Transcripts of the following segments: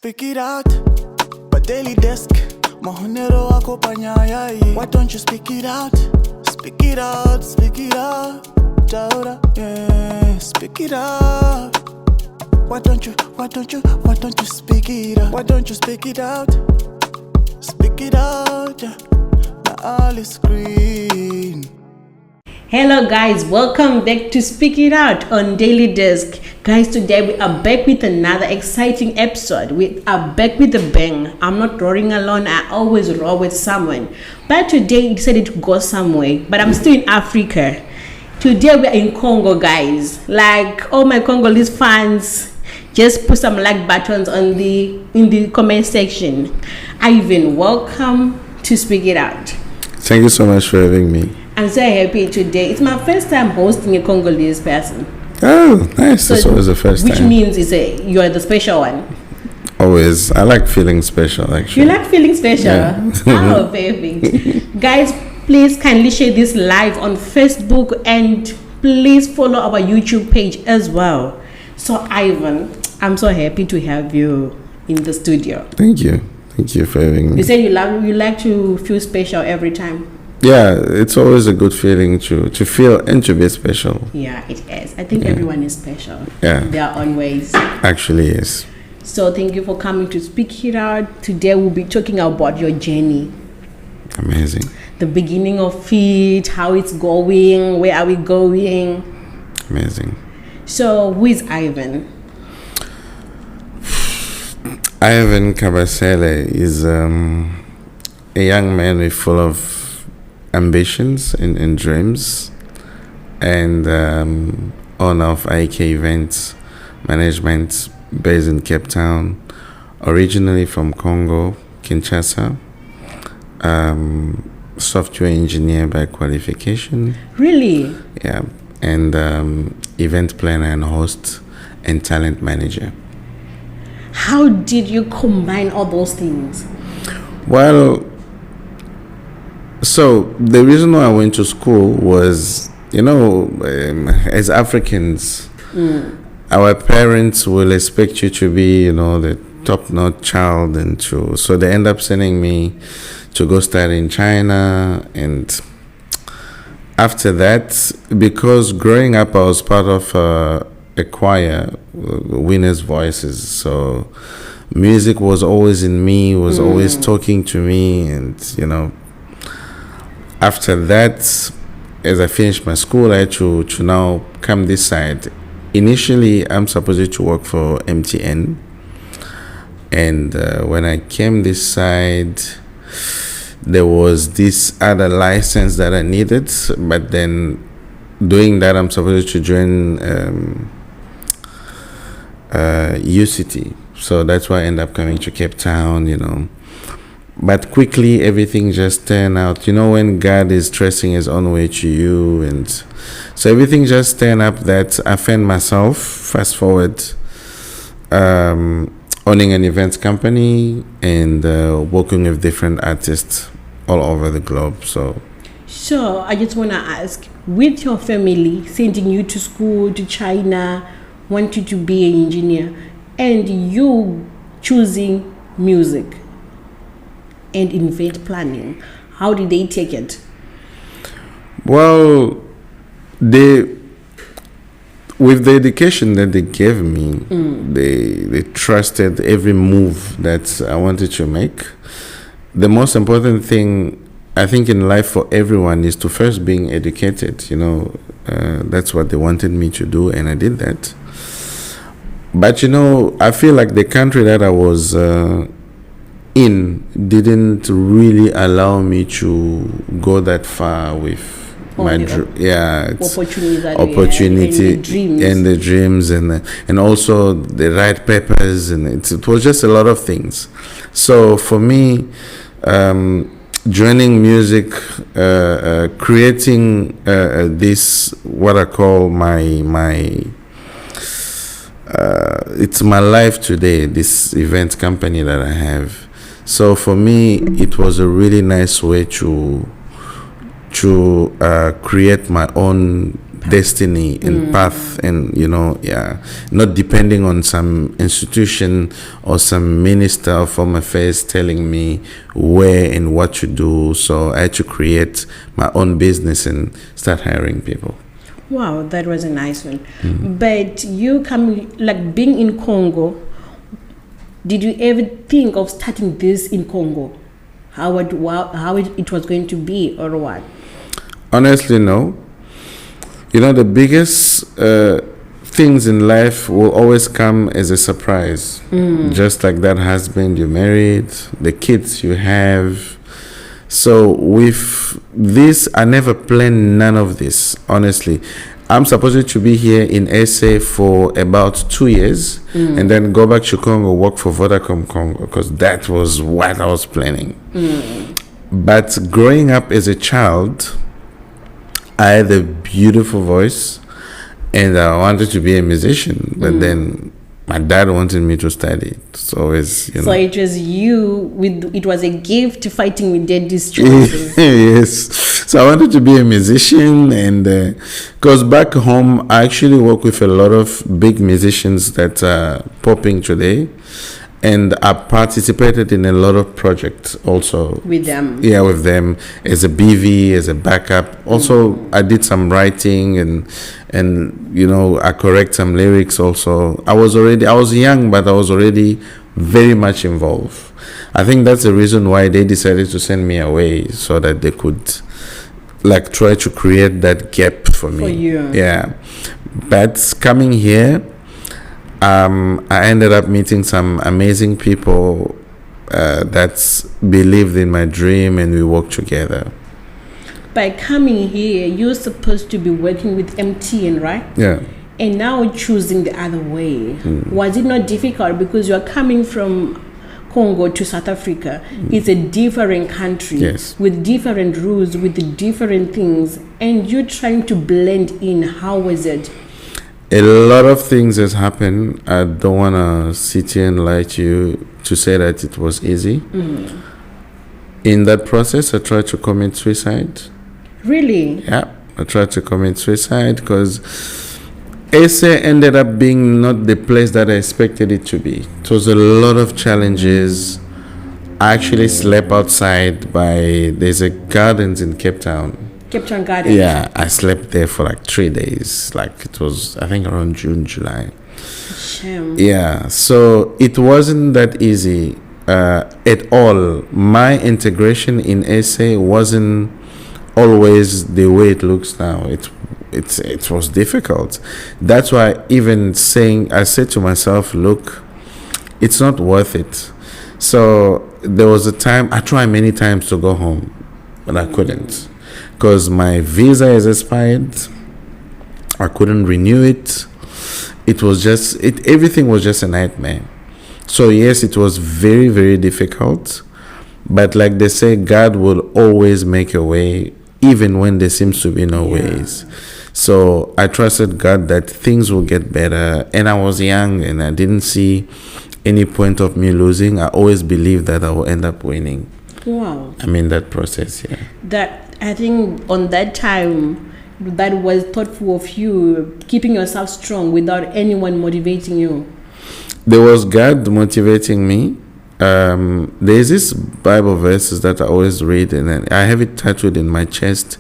Speak it out, but daily desk. Mahonero wako panyayai. Why don't you speak it out? Speak it out, speak it out. Daughter, yeah, speak it out. Why don't you speak it out? Why don't you speak it out? Speak it out, yeah. Now all is green. Hello guys, welcome back to Speak It Out on Daily Desk. Guys, today we are back with another exciting episode. We are back with a bang. I'm not roaring alone, I always roar with someone. But today I decided to go somewhere, but I'm still in Africa. Today we are in Congo, guys. Like all my Congolese fans, just put some like buttons in the comment section. Irvin, welcome to Speak It Out. Thank you so much for having me. I'm so happy today. It's my first time hosting a Congolese person. Oh, nice. So, that's always the first which time. Which means you're the special one. Always. I like feeling special, actually. You like feeling special? Yeah. Oh, perfect. Guys, please kindly share this live on Facebook and please follow our YouTube page as well. So, Ivan, I'm so happy to have you in the studio. Thank you. Thank you for having me. You said you like to feel special every time. Yeah, it's always a good feeling to feel and to be special. Yeah, it is. I think everyone is special. Yeah. In their own ways. Actually, yes. So thank you for coming to Speak It Out. Today we'll be talking about your journey. Amazing. The beginning of it, how it's going, where are we going? Amazing. So who is Irvin? Irvin Kabesele is a young man full of ambitions and dreams, and owner of IK Events Management based in Cape Town, originally from Congo, Kinshasa, software engineer by qualification. Really? Yeah, and event planner and host and talent manager. How did you combine all those things? Well, so the reason why I went to school was, as Africans, our parents will expect you to be, the top-notch child, and so they end up sending me to go study in China. And after that, because growing up, I was part of a choir, Winners Voices, so music was always in me, was always talking to me, and after that, as I finished my school, I had to now come this side. Initially, I'm supposed to work for MTN. And when I came this side, there was this other license that I needed. But then doing that, I'm supposed to join UCT. So that's why I ended up coming to Cape Town, But quickly, everything just turned out. When God is tracing His own way to you, and so everything just turned up that I found myself, fast forward, owning an events company and working with different artists all over the globe. So I just want to ask, with your family sending you to school, to China, want you to be an engineer, and you choosing music and event planning, how did they take it? Well, with the education that they gave me, they trusted every move that I wanted to make. The most important thing, I think, in life for everyone is to first being educated. That's what they wanted me to do, and I did that. But I feel like the country that I was didn't really allow me to go that far with my opportunity and the dreams and also the right papers, and it was just a lot of things. So for me, joining music, creating this, what I call my it's my life today, this event company that I have. So for me, it was a really nice way to create my own destiny and path, and not depending on some institution or some minister of home affairs telling me where and what to do. So I had to create my own business and start hiring people. Wow, that was a nice one. But you being in Congo, did you ever think of starting this in Congo? How it was going to be, or what? Honestly, no. The biggest things in life will always come as a surprise. Just like that husband you married, the kids you have. So with this, I never planned none of this, honestly. I'm supposed to be here in SA for about 2 years and then go back to Congo, work for Vodacom Congo, because that was what I was planning. But growing up as a child, I had a beautiful voice and I wanted to be a musician, but then my dad wanted me to study. So it's, So it was it was a gift fighting with daddy's choices. Yes. So I wanted to be a musician, and because back home, I actually work with a lot of big musicians that are popping today. And I participated in a lot of projects also. With them? Yeah, with them as a BV, as a backup. Also, I did some writing and I correct some lyrics also. I was young, but I was already very much involved. I think that's the reason why they decided to send me away, so that they could try to create that gap for me. For you. Yeah. But coming here, I ended up meeting some amazing people that believed in my dream, and we worked together. By coming here, you're supposed to be working with MTN, right? Yeah. And now choosing the other way. Was it not difficult because you're coming from Congo to South Africa? It's a different country, yes, with different rules, with different things, and you're trying to blend in. How was it? A lot of things has happened. I don't want to sit here and lie to you to say that it was easy. In that process, I tried to commit suicide. Really? Yeah, I tried to commit suicide because SA ended up being not the place that I expected it to be. It was a lot of challenges. I actually slept outside there's a gardens in Cape Town. Cape Town Garden. Yeah, I slept there for 3 days. It was, I think, around June, July. Shame. Yeah, so it wasn't that easy at all. My integration in SA wasn't always the way it looks now. It was difficult. That's why I said to myself, look, it's not worth it. So there was a time, I tried many times to go home, but I couldn't. Because my visa is expired, I couldn't renew it. Everything was just a nightmare. So yes, it was very, very difficult. But like they say, God will always make a way, even when there seems to be no ways. So I trusted God that things will get better. And I was young and I didn't see any point of me losing. I always believed that I will end up winning. Wow. I mean, that process, yeah. That, I think on that time, that was thoughtful of you, keeping yourself strong without anyone motivating you. There was God motivating me. There's this Bible verses that I always read, and I have it tattooed in my chest.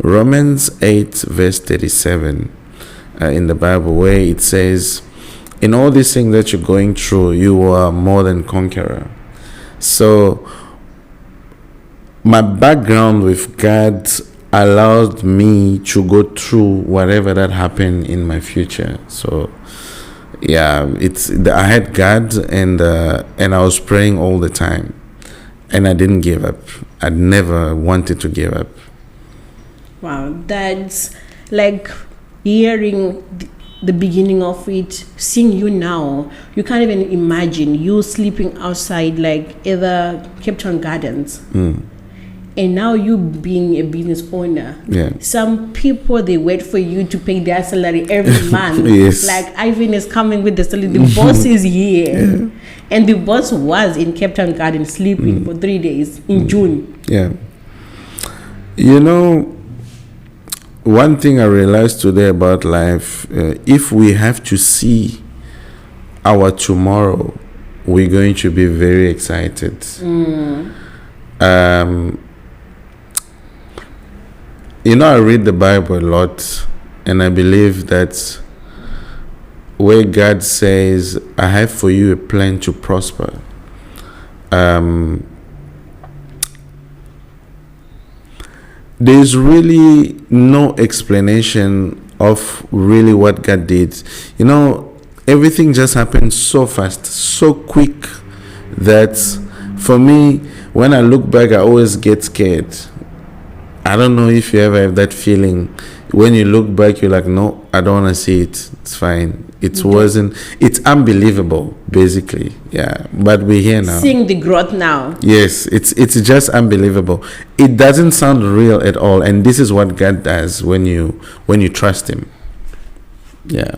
Romans 8 verse 37 in the Bible, where it says, in all these things that you're going through, you are more than conqueror. So my background with God allowed me to go through whatever that happened in my future. So yeah, I had God, and I was praying all the time, and I didn't give up. I never wanted to give up. Wow, that's like hearing the beginning of it, seeing you now. You can't even imagine you sleeping outside either Cape Town Gardens. And now you being a business owner. Yeah. Some people, they wait for you to pay their salary every month. Yes. Like Irvin is coming with the salary. The boss is here. Yeah. And the boss was in Cape Town Garden sleeping for 3 days in June. Yeah. one thing I realized today about life, if we have to see our tomorrow, we're going to be very excited. You know, I read the Bible a lot, and I believe that where God says, I have for you a plan to prosper, there's really no explanation of really what God did. You know, everything just happened so fast, so quick, that for me, when I look back, I always get scared. I don't know if you ever have that feeling. When you look back, you're like, no, I don't want to see it. It's fine. It wasn't, it's unbelievable, basically. Yeah. But we're here now. Seeing the growth now. Yes, it's just unbelievable. It doesn't sound real at all. And this is what God does when you trust him. Yeah.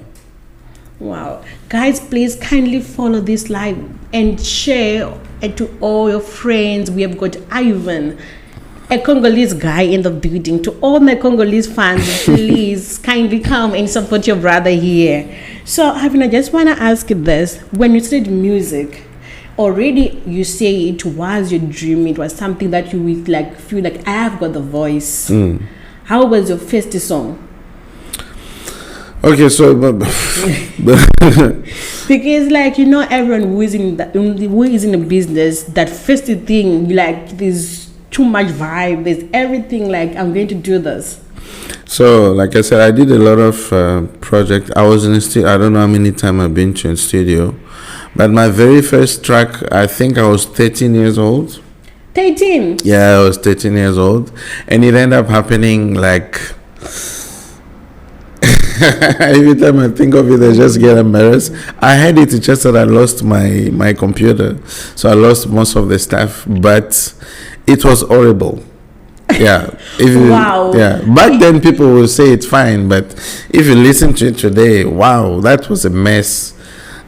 Wow. Guys, please kindly follow this live and share it to all your friends. We have got Irvin, a Congolese guy in the building. To all my Congolese fans, please kindly come and support your brother here. So, Irvin, I just want to ask you this. When you studied music, already you say it was your dream, it was something that you would like feel like, I have got the voice. How was your first song? Okay, so because, like, you know, everyone who is in a business, that first thing, like, there's too much vibe, there's everything, like, I'm going to do this. So, like I said, I did a lot of projects. I was in a studio. I don't know how many times I've been to a studio, but my very first track, I think I was 13 years old. 13? Yeah, I was 13 years old, and it ended up happening like. Every time I think of it, I just get embarrassed. I had it, it's just that I lost my computer, so I lost most of the stuff. But it was horrible. Yeah. Wow. Yeah. Back then, people will say it's fine, but if you listen to it today, wow, that was a mess.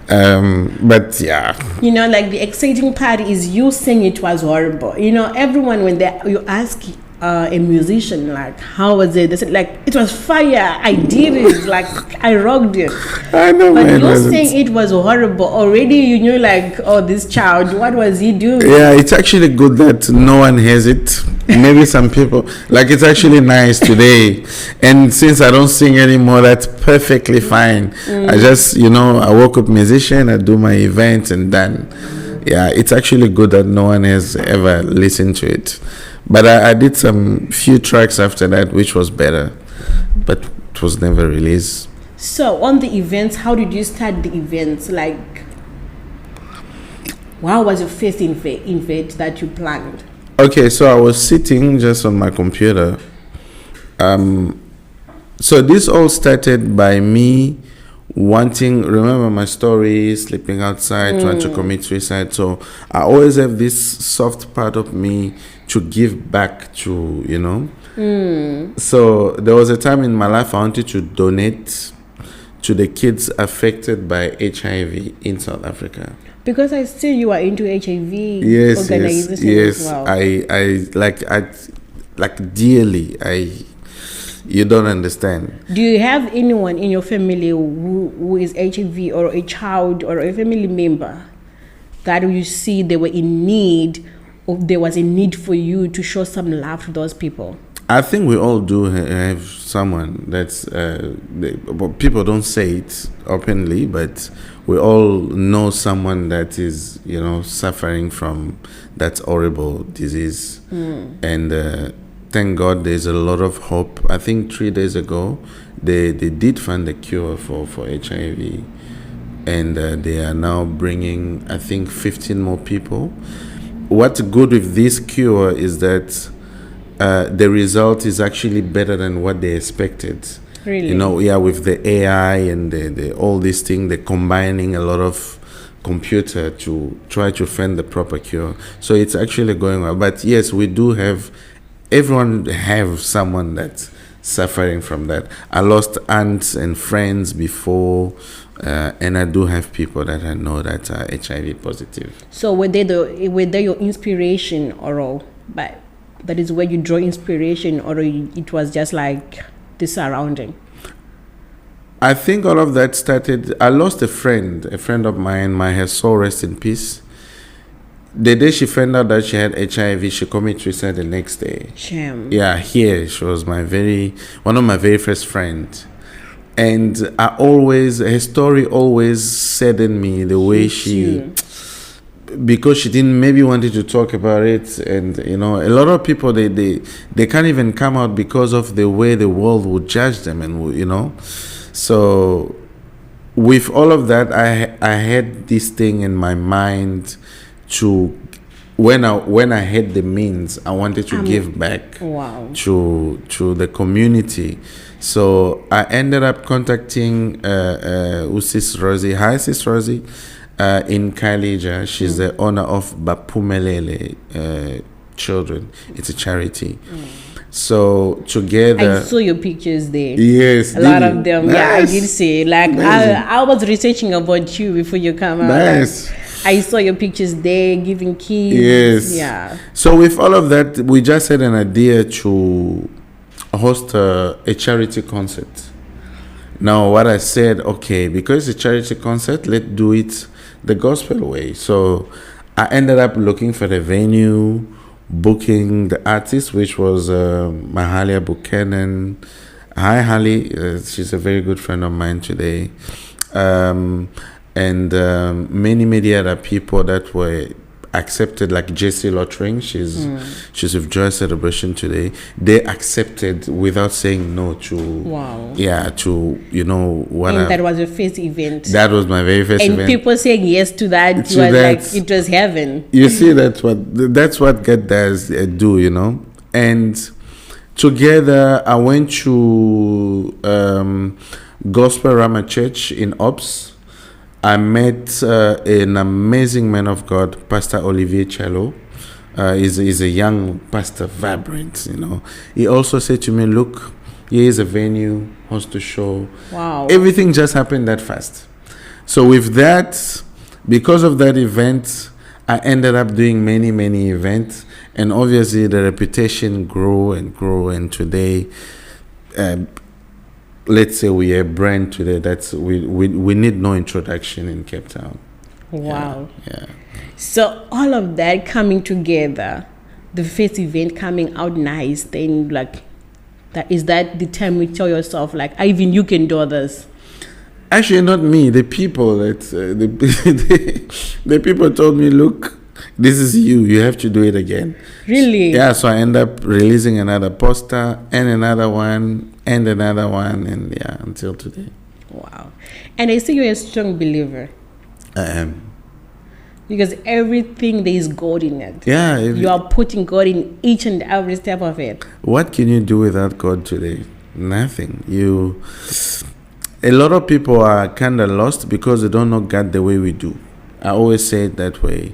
But yeah. You know, like, the exciting part is you saying it was horrible. You know, everyone, when you ask a musician, like, how was it? They said, like, it was fire. I did it. Like, I rocked it. I know, but man. You're saying it was horrible. Already you knew, like, oh, this child, what was he doing? Yeah, it's actually good that no one has it. Maybe some people, like, it's actually nice today. And since I don't sing anymore, that's perfectly fine. I just, I woke up musician, I do my events and done. Yeah, it's actually good that no one has ever listened to it. But I did some few tracks after that, which was better, but it was never released. So on the events, how did you start the events? Like, what was your first event that you planned? Okay, so I was sitting just on my computer. So this all started by me remember my story, sleeping outside, trying to commit suicide. So I always have this soft part of me to give back to, So there was a time in my life I wanted to donate to the kids affected by HIV in South Africa. Because I see you are into HIV organization as well. I dearly. You don't understand. Do you have anyone in your family who is HIV, or a child or a family member that you see they were in need, or there was a need for you to show some love to those people? I think we all do have someone that's, people don't say it openly, but we all know someone that is, suffering from that horrible disease. And thank God there's a lot of hope. I think 3 days ago, they did find a cure for HIV. And they are now bringing, I think, 15 more people. What's good with this cure is that the result is actually better than what they expected. Really? With the AI and the all these things, they're combining a lot of computer to try to find the proper cure. So it's actually going well. But yes, we do have, everyone have someone that's suffering from that. I lost aunts and friends before, and I do have people that I know that are HIV positive. So were they your inspiration, or but that is where you draw inspiration, or it was just like the surrounding? I think all of that started. I lost a friend of mine. May her soul rest in peace. The day she found out that she had HIV, she committed suicide the next day. Shame. Yeah, here she was one of my very first friends, and her story always saddened me the way because she didn't maybe wanted to talk about it, and a lot of people they can't even come out because of the way the world would judge them, and so with all of that, I had this thing in my mind to when I had the means, I wanted to give back to the community. So I ended up contacting Sis Rosie. Hi, Sis Rosie, in Kailija. She's the owner of Baphumelele Children. It's a charity. So together, I saw your pictures there. Yes, a lot of them. Nice. Yeah, I did see. Like I was researching about you before you come out. Nice. I saw your pictures there, giving kids. Yes. Yeah. So with all of that, we just had an idea to host a charity concert. Now, what I said, okay, because it's a charity concert, let's do it the gospel way. So I ended up looking for the venue, booking the artist, which was Mahalia Buchanan. Hi, Holly. She's a very good friend of mine today. And many other people that were accepted, like Jessie Lottering. She's with Joy Celebration today. They accepted without saying no to. Wow. Yeah, to what. And that was your first event. That was my very first event. And people saying yes to that was like it was heaven. You see, that's what God does do, And together, I went to Gospel Rama Church in Ops. I met an amazing man of God, Pastor Olivier Chalo. He's a young pastor, vibrant, He also said to me, look, here is a venue, host a show. Wow. Everything just happened that fast. So with that, because of that event, I ended up doing many events. And obviously the reputation grew, and today, let's say we are a brand today that's we need no introduction in Cape Town. Wow. Yeah. So all of that coming together, the first event coming out nice, then is that the time you tell yourself Irvin, you can do this? Actually, not me. The people the people told me, look, this is you have to do it again. Really? Yeah, so I end up releasing another poster and another one and until today. Wow. And I see you're a strong believer. I am. Because everything there is God in it. Yeah. You are putting God in each and every step of it. What can you do without God today? Nothing. A lot of people are kind of lost because they don't know God the way we do. I always say it that way.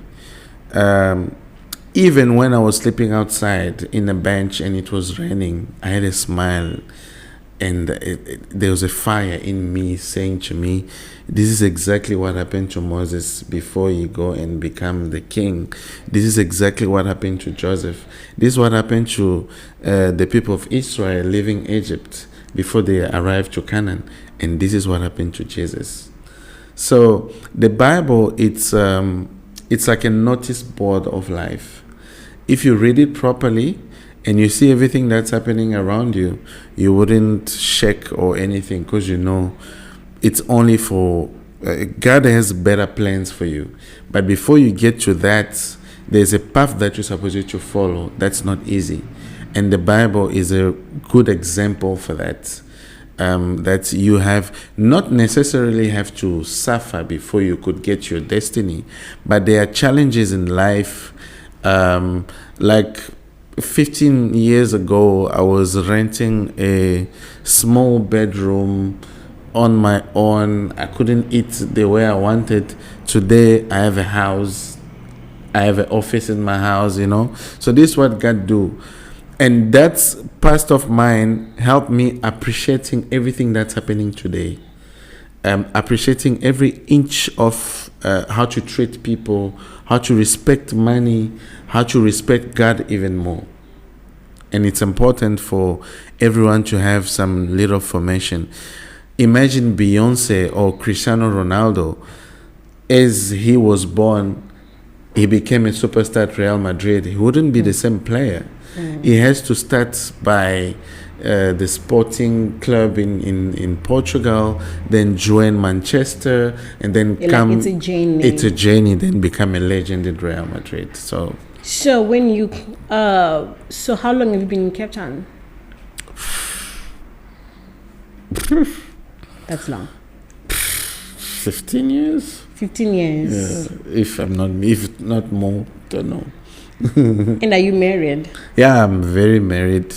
Even when I was sleeping outside in a bench and it was raining, I had a smile, and there was a fire in me saying to me, this is exactly what happened to Moses before he go and become the king. This is exactly what happened to Joseph. This is what happened to the people of Israel leaving Egypt before they arrived to Canaan. And this is what happened to Jesus. So the Bible, it's like a notice board of life. If you read it properly and you see everything that's happening around you, you wouldn't shake or anything, because it's only for God has better plans for you. But before you get to that, there's a path that you're supposed to follow. That's not easy. And the Bible is a good example for that. That you have not necessarily have to suffer before you could get your destiny, but there are challenges in life. Like 15 years ago, I was renting a small bedroom on my own. I couldn't eat the way I wanted. Today, I have a house. I have an office in my house, So this is what God do. And that's past of mine helped me appreciating everything that's happening today. Appreciating every inch of how to treat people, how to respect money, how to respect God even more. And it's important for everyone to have some little formation. Imagine Beyonce or Cristiano Ronaldo. As he was born, he became a superstar at Real Madrid. He wouldn't be the same player. He has to start by the Sporting Club in Portugal, then join Manchester, and then come. Like it's a journey. It's a journey, then become a legend in Real Madrid. So when you, so how long have you been in Cape Town? That's long. 15 years. 15 years. Yeah, if not more, don't know. And are you married? Yeah, I'm very married.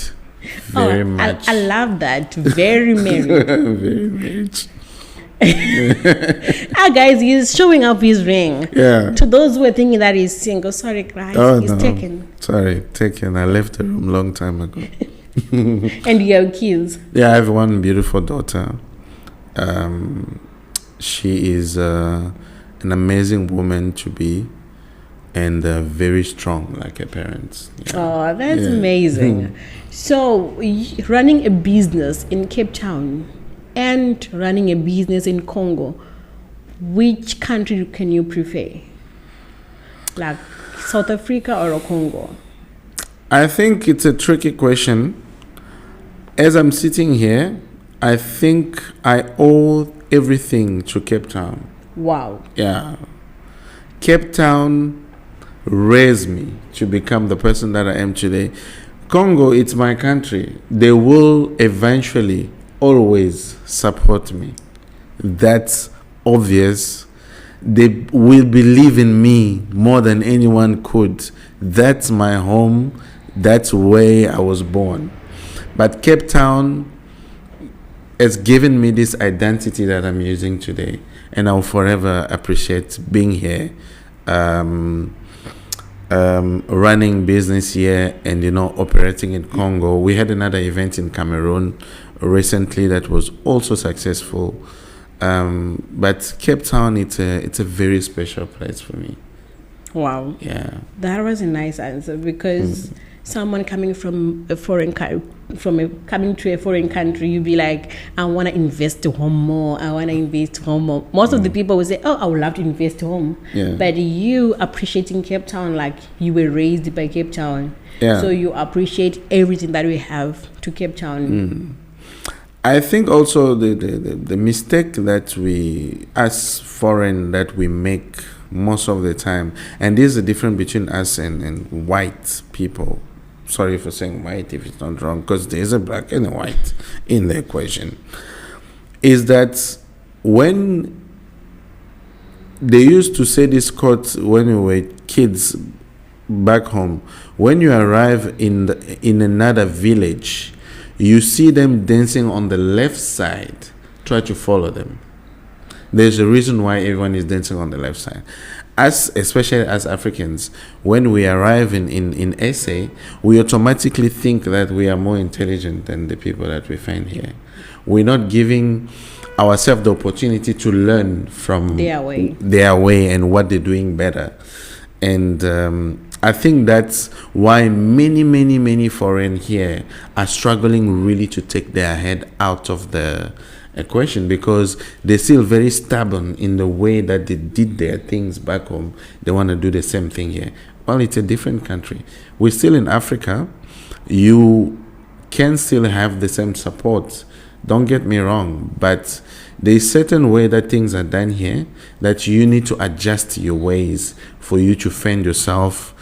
Very much. I love that. Very married. Very married. Guys, he's showing up his ring. Yeah. To those who are thinking that he's single, sorry, guys, he's taken. Sorry, taken. I left the room long time ago. And you have kids? Yeah, I have one beautiful daughter. She is an amazing woman to be, and very strong like her parents. Yeah. Oh, that's amazing. So, running a business in Cape Town and running a business in Congo, which country can you prefer? Like South Africa or Congo? I think it's a tricky question. As I'm sitting here, I think I owe everything to Cape Town. Wow. Yeah. Cape Town raised me to become the person that I am today. Congo, it's my country. They will eventually always support me. That's obvious. They will believe in me more than anyone could. That's my home. That's where I was born. But Cape Town has given me this identity that I'm using today, and I'll forever appreciate being here, running business here, and operating in Congo. We had another event in Cameroon recently that was also successful, but Cape Town, it's a very special place for me. Wow. Yeah, that was a nice answer, because someone coming from a foreign coming to a foreign country, you'd be like, I want to invest home more. I want to invest home more. Most of the people would say, oh, I would love to invest home. Yeah. But you appreciating Cape Town, like you were raised by Cape Town. Yeah. So you appreciate everything that we have to Cape Town. I think also the mistake that we, as foreign, that we make most of the time, and there's a difference between us and white people. Sorry for saying white if it's not wrong, because there's a black and a white in the equation, is that when they used to say this quote when we were kids back home, when you arrive in another village, you see them dancing on the left side, try to follow them. There's a reason why everyone is dancing on the left side. Especially as Africans, when we arrive in SA, we automatically think that we are more intelligent than the people that we find here. We're not giving ourselves the opportunity to learn from their way and what they're doing better. And I think that's why many foreign here are struggling really to take their head out of the equation, because they're still very stubborn in the way that they did their things back home. They want to do the same thing here. Well, it's a different country. We're still in Africa. You can still have the same support. Don't get me wrong, but there's certain way that things are done here that you need to adjust your ways for you to find yourself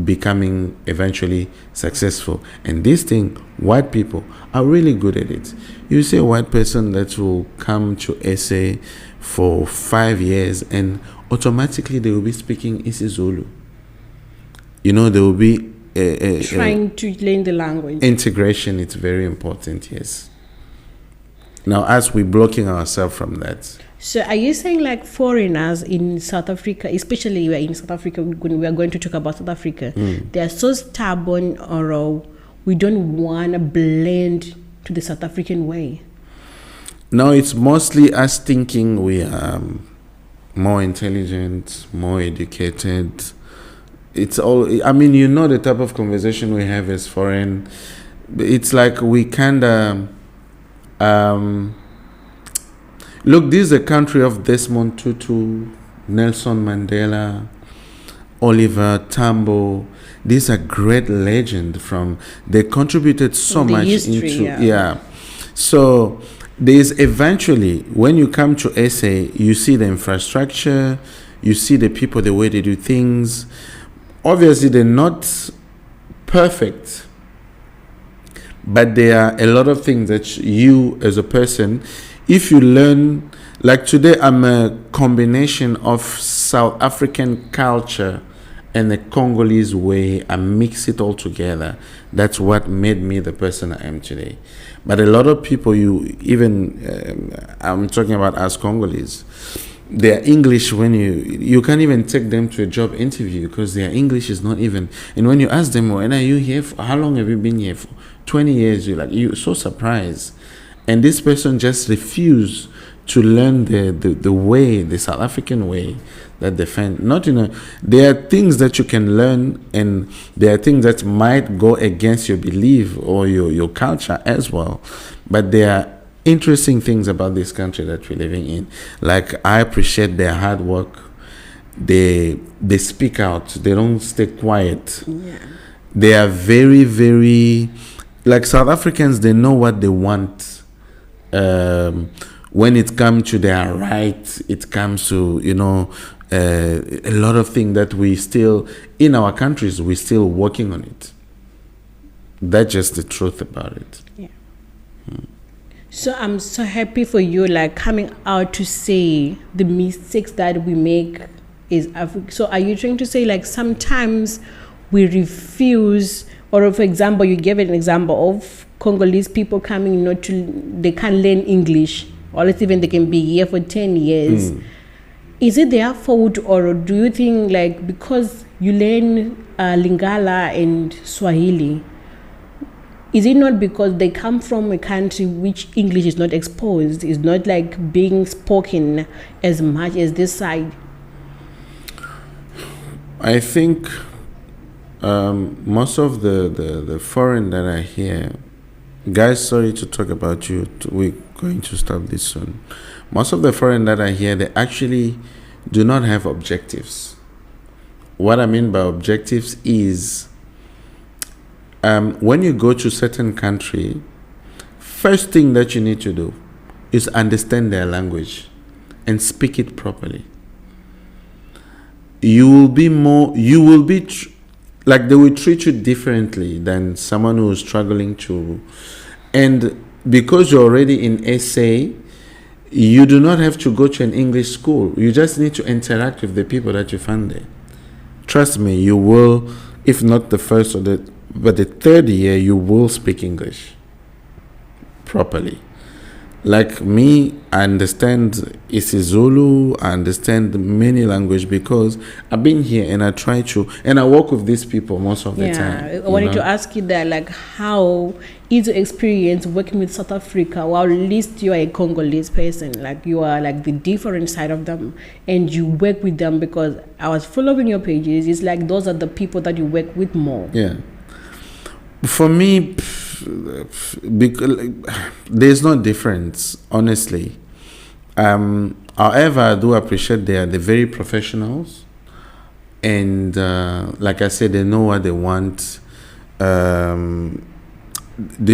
becoming eventually successful. And this thing, white people are really good at it. You see a white person that will come to SA for 5 years and automatically they will be speaking isiZulu. They will be trying to learn the language. Integration, it's very important, yes. Now, as we're blocking ourselves from that. So are you saying like foreigners in South Africa, especially in South Africa, we are going to talk about South Africa, they are so stubborn, or we don't want to blend to the South African way? No, it's mostly us thinking we are more intelligent, more educated, it's all, I mean, you know, the type of conversation we have as foreign. It's like we kind of look, this is a country of Desmond Tutu, Nelson Mandela, Oliver Tambo. These are great legends from, they contributed so The much history, into, yeah. So there's eventually, when you come to SA, you see the infrastructure, you see the people, the way they do things. Obviously, they're not perfect, but there are a lot of things that you, as a person, if you learn, like today, I'm a combination of South African culture and the Congolese way. I mix it all together. That's what made me the person I am today. But a lot of people, I'm talking about us Congolese, their English, when you can't even take them to a job interview because their English is not even. And when you ask them, when are you here for? How long have you been here for? 20 years. You're so surprised. And this person just refused to learn the way, the South African way that defend. There are things that you can learn, and there are things that might go against your belief or your culture as well. But there are interesting things about this country that we're living in. Like, I appreciate their hard work. They speak out. They don't stay quiet. Yeah. They are very, very, like South Africans, they know what they want. When it comes to their rights, it comes to, a lot of things that we still, in our countries, we're still working on it. That's just the truth about it. Yeah. So I'm so happy for you, like, coming out to say the mistakes that we make is Africa. So are you trying to say, like, sometimes we refuse, or for example, you gave an example of Congolese people coming, they can't learn English, or let's even they can be here for 10 years. Is it their fault, or do you think, like, because you learn Lingala and Swahili, is it not because they come from a country which English is not exposed, is not like being spoken as much as this side? I think most of the foreign that I hear, guys, sorry to talk about you, we're going to stop this soon. Most of the foreign that I hear, they actually do not have objectives. What I mean by objectives is, when you go to certain country, first thing that you need to do is understand their language and speak it properly. You will be like, they will treat you differently than someone who is struggling to. And because you're already in SA, you do not have to go to an English school. You just need to interact with the people that you find there. Trust me, you will, if not the first but the third year, you will speak English properly. Like me, I understand isiZulu, I understand many language because I've been here and I try to, and I work with these people most of the time. I wanted to ask you that, like, how is your experience working with South Africa? Well, at least you are a Congolese person, like you are like the different side of them, and you work with them, because I was following your pages. It's like those are the people that you work with more. Yeah. For me, there's no difference, honestly. However, I do appreciate they're very professionals, and like I said, they know what they want. The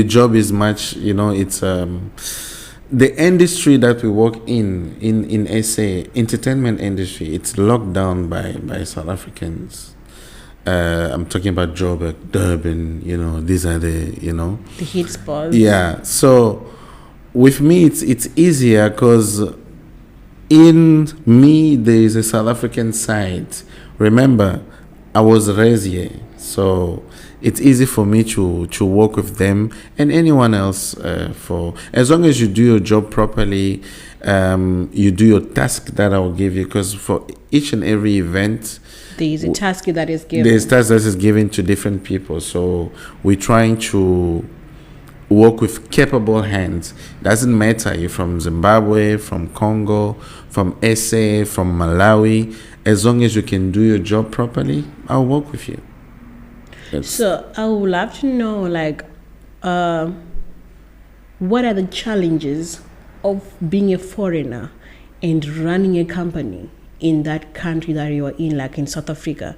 job is much, it's the industry that we work in SA, entertainment industry. It's locked down by South Africans. I'm talking about Joburg, Durban, these are the hit spots. Yeah. So with me, it's easier because in me, there is a South African side. Remember, I was raised here. So it's easy for me to work with them and anyone else for, as long as you do your job properly, you do your task that I will give you, because for each and every event, there's a task that is given. There's task that is given to different people. So we're trying to work with capable hands. Doesn't matter you're from Zimbabwe, from Congo, from SA, from Malawi. As long as you can do your job properly, I'll work with you. So I would love to know, like, what are the challenges of being a foreigner and running a company in that country that you are in, like in South Africa?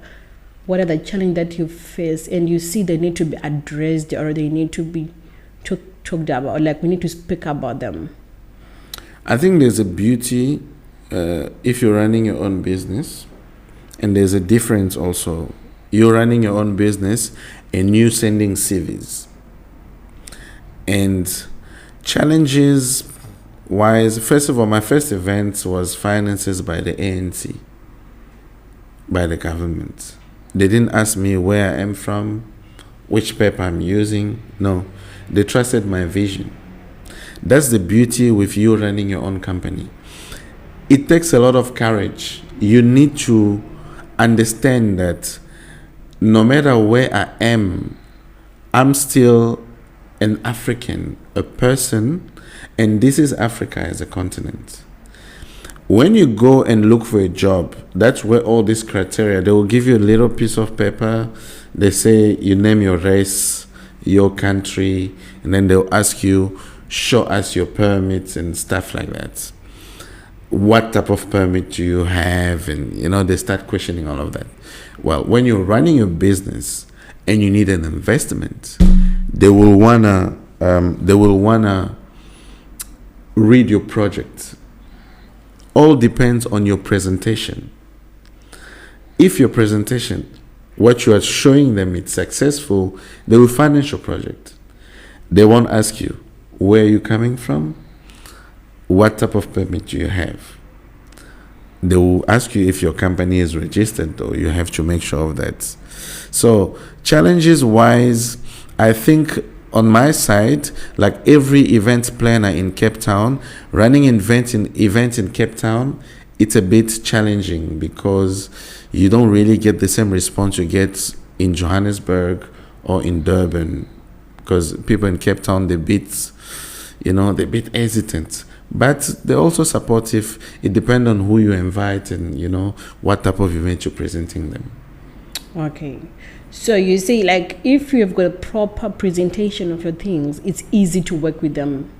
What are the challenges that you face and you see they need to be addressed or they need to be talked about, like we need to speak about them? I think there's a beauty if you're running your own business, and there's a difference also. You're running your own business and you sending CVs. And challenges wise, first of all, my first event was finances by the ANC, by the government. They didn't ask me where I am from, which paper I'm using. No, they trusted my vision. That's the beauty with you running your own company. It takes a lot of courage. You need to understand that no matter where I am, I'm still an African, a person, and this is Africa as a continent. When you go and look for a job, that's where all these criteria, they will give you a little piece of paper. They say you name your race, your country, and then they'll ask you, show us your permits and stuff like that. What type of permit do you have? And they start questioning all of that. Well, when you're running your business and you need an investment, they will wanna read your project. All depends on your presentation. If your presentation, what you are showing them, is successful, they will finance your project. They won't ask you, where are you coming from? What type of permit do you have? They will ask you if your company is registered, or you have to make sure of that. So challenges wise, I think on my side, like every event planner in Cape Town, running events in Cape Town, it's a bit challenging because you don't really get the same response you get in Johannesburg or in Durban, because people in Cape Town, they're a bit hesitant. But they're also supportive. It depends on who you invite and, what type of event you're presenting them. Okay. So you say, like, if you have got a proper presentation of your things, it's easy to work with them.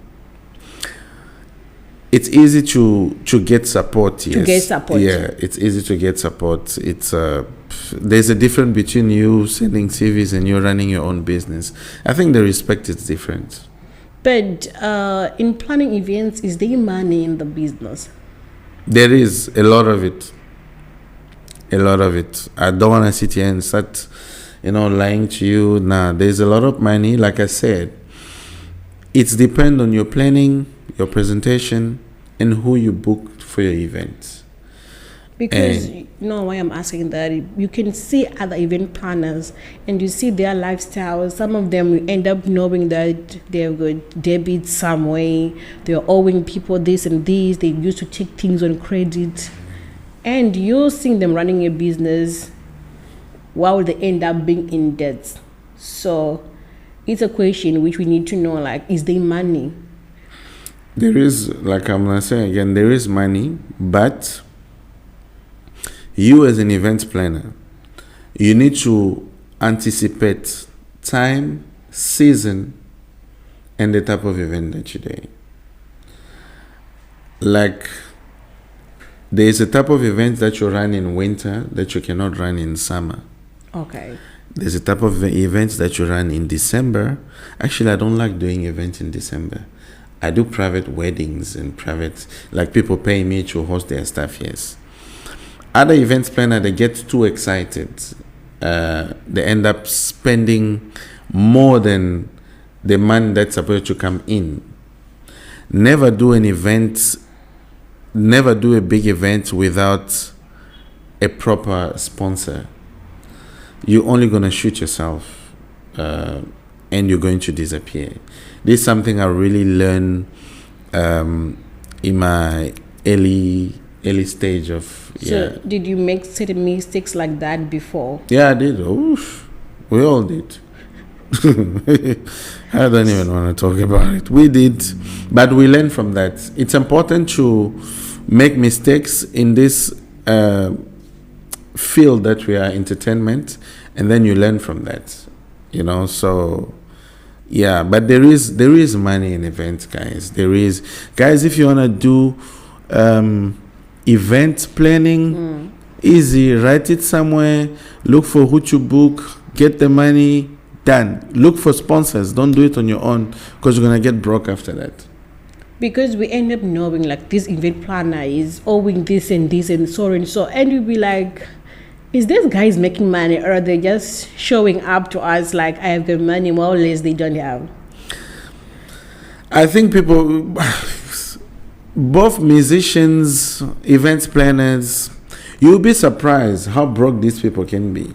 It's easy to get support, yes. To get support. Yeah, it's easy to get support. It's there's a difference between you sending CVs and you running your own business. I think the respect is different. But in planning events, is there money in the business? There is a lot of it. A lot of it. I don't want to sit here and start, lying to you. Nah, there's a lot of money. Like I said, it's depend on your planning, your presentation, and who you book for your events. Because why I'm asking that, you can see other event planners and you see their lifestyle. Some of them, you end up knowing that they've got debit some way, they're owing people this and this, they used to take things on credit, and you're seeing them running a business while they end up being in debt. So it's a question which we need to know, like, is there money? There is, like I'm going to say again, there is money, but you as an event planner, you need to anticipate time, season, and the type of event that you're doing. Like, there's a type of event that you run in winter that you cannot run in summer. Okay. There's a type of events that you run in December. Actually, I don't like doing events in December. I do private weddings and private, like people pay me to host their stuff, yes. Other events planner, they get too excited. They end up spending more than the money that's supposed to come in. Never do an event, never do a big event without a proper sponsor. You're only going to shoot yourself and you're going to disappear. This is something I really learned in my early stage of. So did you make certain mistakes like that before? Yeah, I did. Oof. We all did. I don't even want to talk about it. We did, but we learned from that. It's important to make mistakes in this feel that we are entertainment, and then you learn from that, so yeah. But there is money in events, guys. There is, guys. If you want to do event planning, easy. Write it somewhere, look for who to book, get the money, done. Look for sponsors. Don't do it on your own, because you're gonna get broke after that. Because we end up knowing like this event planner is owing this and this and so and so, and you'll be like, is this guys making money, or are they just showing up to us like I have the money, more or less they don't have? I think people, both musicians, events planners, you'll be surprised how broke these people can be.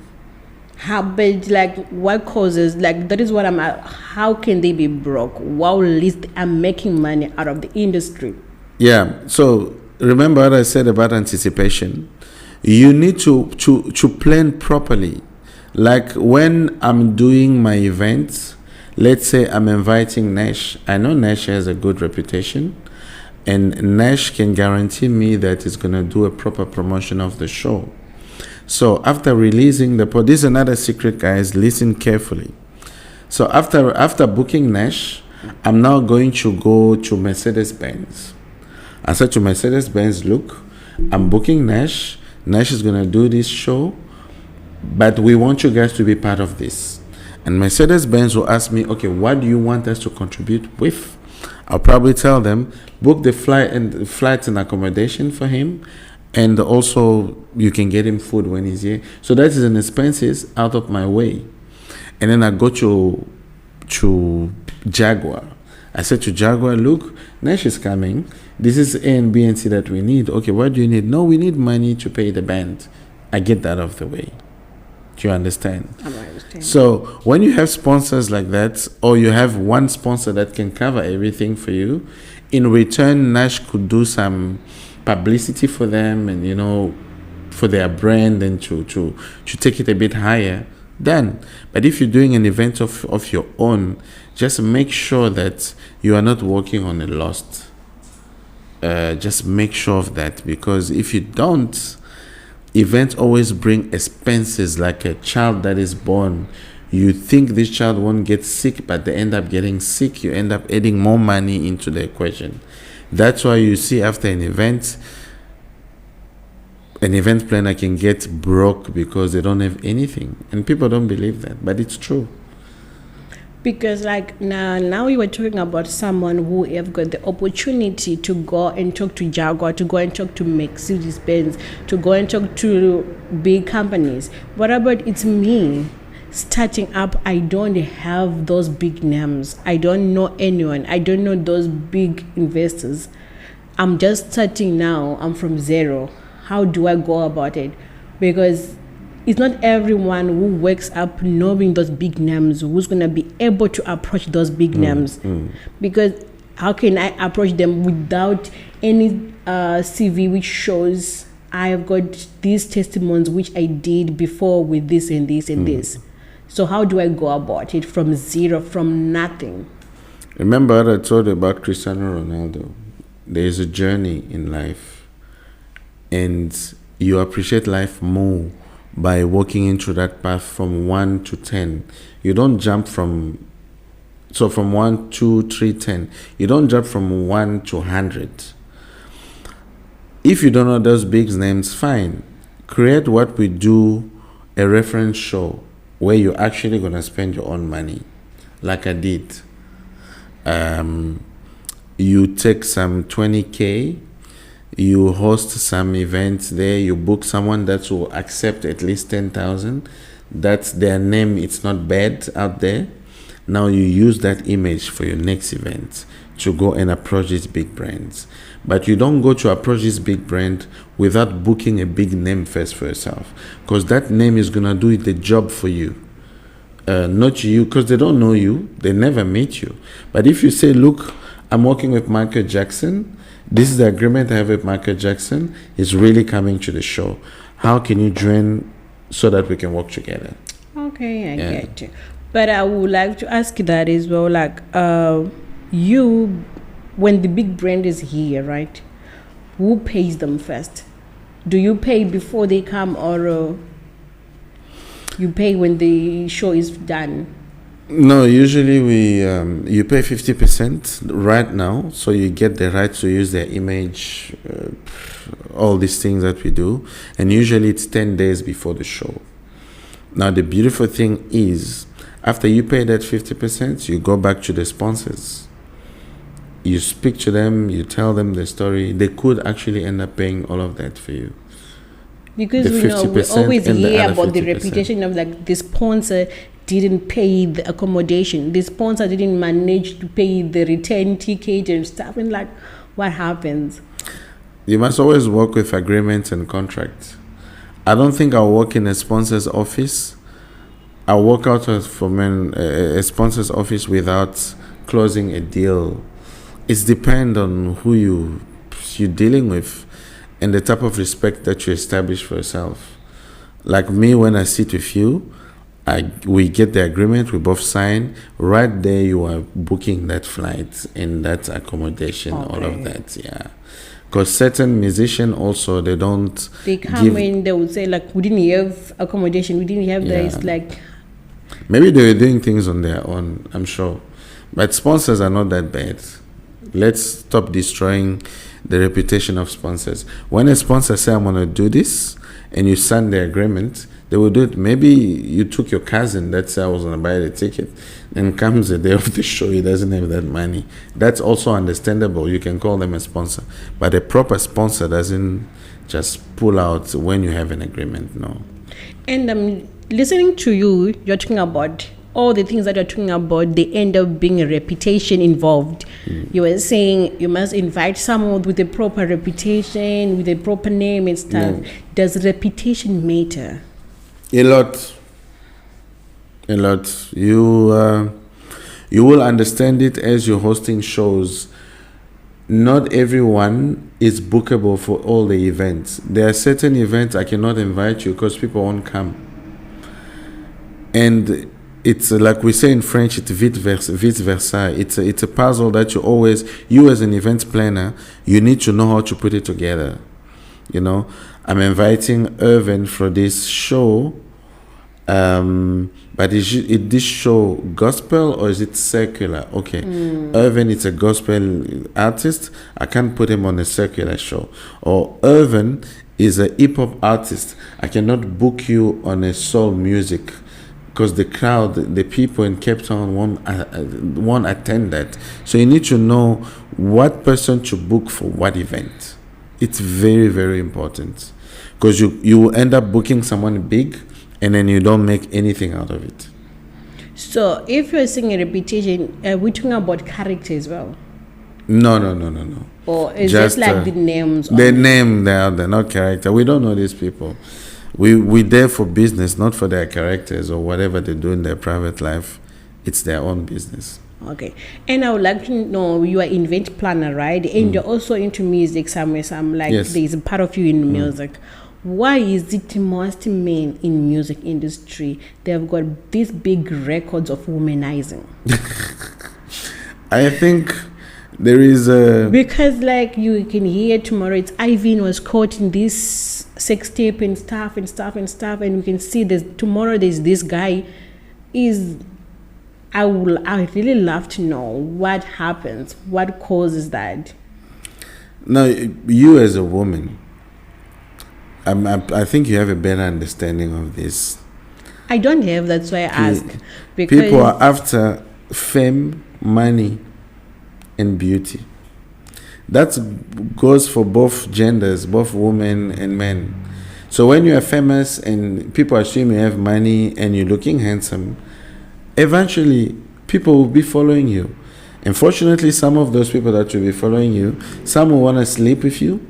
How, but like what causes, like that is what I'm at. How can they be broke while at least I'm making money out of the industry? Yeah, so remember what I said about anticipation. You need to plan properly. Like when I'm doing my events, let's say I'm inviting Nash. I know Nash has a good reputation, and Nash can guarantee me that he's going to do a proper promotion of the show. So after releasing this is another secret, guys, listen carefully. So after booking Nash, I'm now going to go to Mercedes-Benz. I said to Mercedes-Benz, look, I'm booking Nash. Nash is going to do this show, but we want you guys to be part of this. And Mercedes-Benz will ask me, okay, what do you want us to contribute with? I'll probably tell them, book the flights and accommodation for him, and also you can get him food when he's here. So that is an expenses out of my way. And then I go to Jaguar. I said to Jaguar, look, Nash is coming. This is A and B and C that we need. Okay, what do you need? No, we need money to pay the band. I get that off the way. Do you understand? I understand. So when you have sponsors like that, or you have one sponsor that can cover everything for you, in return, Nash could do some publicity for them, and for their brand, and to take it a bit higher. Done. But if you're doing an event of your own, just make sure that you are not working on a loss. Just make sure of that, because if you don't, events always bring expenses. Like a child that is born, you think this child won't get sick, but they end up getting sick. You end up adding more money into the equation. That's why you see after an event planner can get broke because they don't have anything, and people don't believe that, but it's true. Because like now you were talking about someone who have got the opportunity to go and talk to Jaguar, to go and talk to Mercedes-Benz, to go and talk to big companies. What about it's me starting up? I don't have those big names. I don't know anyone. I don't know those big investors. I'm just starting now. I'm from zero. How do I go about it? Because it's not everyone who wakes up knowing those big names who's going to be able to approach those big names. Because how can I approach them without any CV which shows I have got these testimonies which I did before with this and this and this? So how do I go about it from zero, from nothing? Remember what I told you about Cristiano Ronaldo? There is a journey in life, and you appreciate life more by walking into that path from 1 to 10. You don't jump from 1, 2, 3, 10. You don't jump from 1 to 100. If you don't know those big names, fine. Create what we do, a reference show where you're actually going to spend your own money, like I did. You take some 20K, you host some events there, you book someone that will accept at least 10,000. That's their name, it's not bad out there. Now you use that image for your next event to go and approach these big brands. But you don't go to approach this big brand without booking a big name first for yourself, because that name is going to do the job for you. Not you, because they don't know you, they never meet you. But if you say, look, I'm working with Michael Jackson, this is the agreement I have with Michael Jackson, he's really coming to the show. How can you join so that we can work together? Okay, I get you. But I would like to ask you that as well, like you, when the big brand is here, right, who pays them first? Do you pay before they come, or you pay when the show is done? No, usually you pay 50% right now, so you get the right to use their image, all these things that we do, and usually it's 10 days before the show. Now the beautiful thing is, after you pay that 50%, you go back to the sponsors. You speak to them, you tell them the story. They could actually end up paying all of that for you. Because The we always and the hear other about the 50%. reputation of like the sponsor didn't pay the accommodation, the sponsor didn't manage to pay the return ticket and stuff, and like, what happens? You must always work with agreements and contracts. I don't think I'll work in a sponsor's office. I'll work out from a sponsor's office without closing a deal. It's depend on who you're dealing with and the type of respect that you establish for yourself. Like me, when I sit with you, we get the agreement, we both sign. Right there, you are booking that flight and that accommodation, all of that, yeah. Because certain musicians also, they come in, they would say like, we didn't have accommodation, we didn't have that. It's like, maybe they were doing things on their own, I'm sure. But sponsors are not that bad. Let's stop destroying the reputation of sponsors. When a sponsor say, I'm going to do this, and you sign the agreement, they will do it. Maybe you took your cousin that said, I was going to buy the ticket, and comes the day of the show, he doesn't have that money. That's also understandable. You can call them a sponsor. But a proper sponsor doesn't just pull out when you have an agreement, no. And listening to you, you're talking about all the things that you're talking about, they end up being a reputation involved. You were saying you must invite someone with a proper reputation, with a proper name and stuff. Does reputation matter? A lot. You will understand it as you're hosting shows. Not everyone is bookable for all the events. There are certain events I cannot invite you because people won't come. And it's like we say in French, it's vice versa. It's a puzzle that you as an event planner, you need to know how to put it together. You know, I'm inviting Irvin for this show, but is this show gospel or is it secular? Okay, Irvin is a gospel artist. I can't put him on a secular show. Or Irvin is a hip hop artist. I cannot book you on a soul music, because the crowd, the people in Cape Town won't attend that. So you need to know what person to book for what event. It's very, very important, because you will end up booking someone big and then you don't make anything out of it. So if you're saying a reputation, we're talking about character as well? No. Or is just like the names? The name, they're not character. We don't know these people. We there for business, not for their characters or whatever they do in their private life. It's their own business. Okay. And I would like to know, you are an event planner, right? And you're also into music somewhere. So I'm like, Yes. there's a part of you in music. Why is it most men in music industry, they've got these big records of womanizing? I think there is a... Because like you can hear tomorrow, it's Irvin was caught in this sex tape and stuff, and we can see tomorrow there's this guy. I really love to know what happens, what causes that. Now, you as a woman, I think you have a better understanding of this. I don't have, that's why I ask. Because people are after fame, money, and beauty. That goes for both genders, both women and men. So when you are famous and people assume you have money and you're looking handsome, eventually people will be following you. Unfortunately, some of those people that will be following you, some will want to sleep with you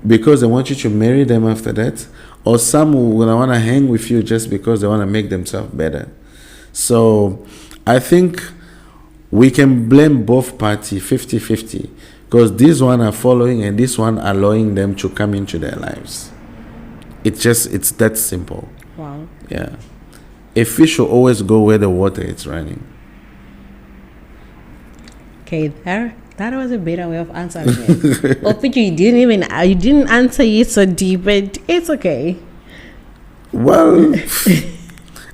because they want you to marry them after that, or some will want to hang with you just because they want to make themselves better. So I think we can blame both parties 50-50, because this one are following and this one allowing them to come into their lives. It's that simple. Wow. Yeah. A fish will always go where the water is running. Okay, there That was a better way of answering it. Or which you didn't answer it so deep, but it's okay. Well,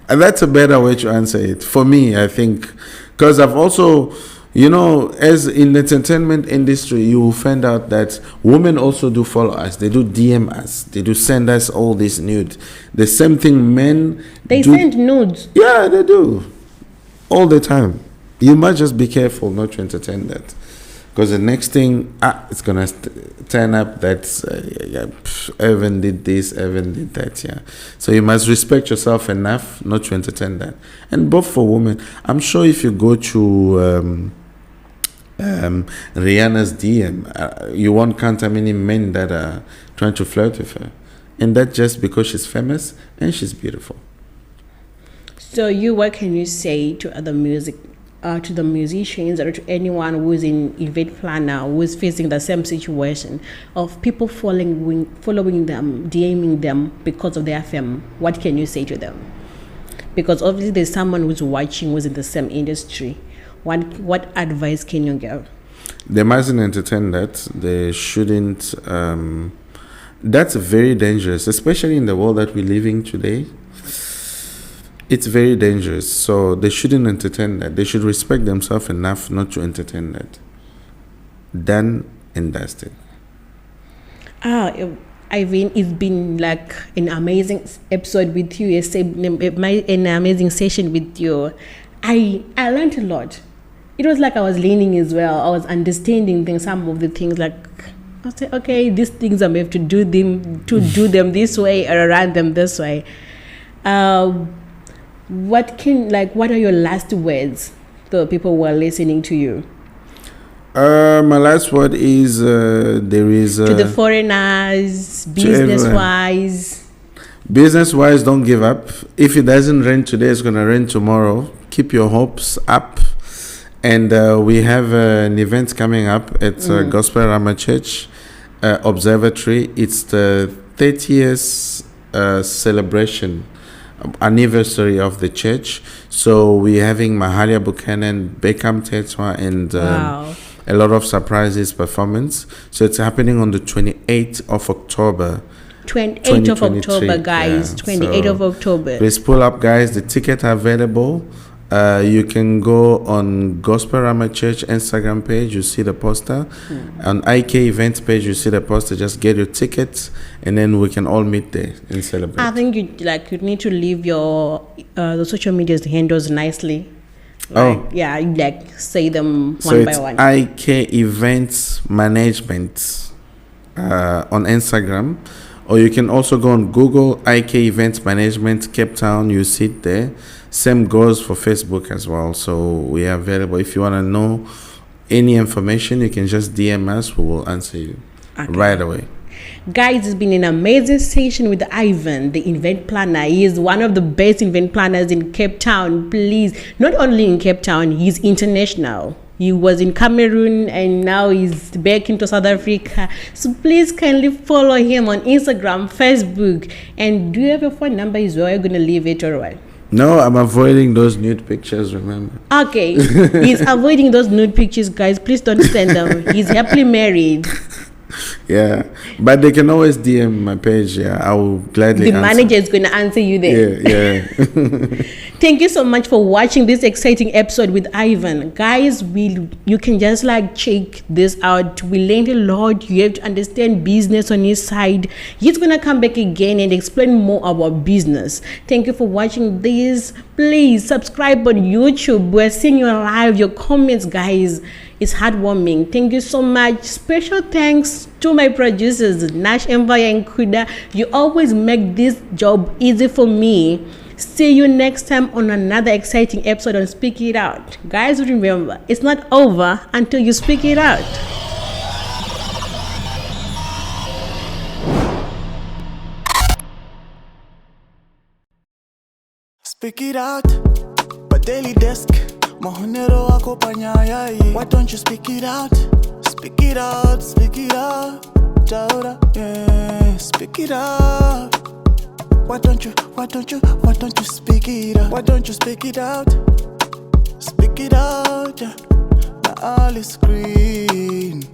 that's a better way to answer it for me, I think, because I've also, as in the entertainment industry, you will find out that women also do follow us. They do DM us. They do send us all these nudes. The same thing men send nudes. Yeah, they do all the time. You must just be careful not to entertain that. Because the next thing, it's going to turn up that Irvin did this, Irvin did that, yeah. So you must respect yourself enough not to entertain that. And both for women, I'm sure if you go to Rihanna's DM, you won't count how many men that are trying to flirt with her. And that's just because she's famous and she's beautiful. So what can you say to other to the musicians or to anyone who's in event planner who's facing the same situation of people following them, DMing them because of their fame? What can you say to them? Because obviously there's someone who's watching who's in the same industry. What advice can you give? They mustn't entertain that. They shouldn't. That's very dangerous, especially in the world that we're living today. It's very dangerous, so they shouldn't entertain that. They should respect themselves enough not to entertain that. Done and dusted. Irvin, it's been like an amazing episode with you, an amazing session with you. I learned a lot. It was like I was learning as well. I was understanding things, some of the things like, I say, okay, these things I'm have to do them this way or around them this way. What are your last words to people who are listening to you? My last word is there is to the foreigners, business-wise. Business-wise, don't give up. If it doesn't rain today, it's gonna rain tomorrow. Keep your hopes up. And we have an event coming up at Gospel Rama Church Observatory. It's the 30th celebration anniversary of the church. So we're having Mahalia Buchanan, Beckham Tetwa, and a lot of surprises performance. So it's happening on the 28th of October. 28th of October, guys. 28th of October. Please pull up, guys. The tickets are available. You can go on Gospel Rama Church Instagram page. You see the poster. On IK events page, you see the poster. Just get your tickets, and then we can all meet there and celebrate. I think you need to leave your the social media's handles nicely. Yeah, you say them one by one. IK Events Management on Instagram, or you can also go on Google IK Events Management Cape Town. You see it there. Same goes for Facebook as well. So we are available. If you want to know any information, you can just DM us. We will answer you right away. Guys, it's been an amazing session with Irvin, the event planner. He is one of the best event planners in Cape Town. Please, not only in Cape Town, he's international. He was in Cameroon and now he's back into South Africa. So please kindly follow him on Instagram, Facebook. And do you have your phone number as well? You're going to leave it or what? No, I'm avoiding those nude pictures, remember. Okay. He's avoiding those nude pictures, guys. Please don't send them. He's happily married. Yeah, but they can always DM my page. Yeah, I will gladly The manager is going to answer you there. Yeah. Thank you so much for watching this exciting episode with Irvin. Guys, you can just check this out. We learned a lot. You have to understand business on his side. He's going to come back again and explain more about business. Thank you for watching this. Please subscribe on YouTube. We're seeing you live. Your comments, guys. It's heartwarming. Thank you so much. Special thanks to my producers, Nash Empire and Kuda. You always make this job easy for me. See you next time on another exciting episode on Speak It Out. Guys, remember, it's not over until you speak it out. Speak it out, but daily desk. Mahonero wako panyayai. Why don't you speak it out? Speak it out, speak it out. Taura, yeah, speak it out. Why don't you speak it out? Why don't you speak it out? Speak it out, yeah. all is green.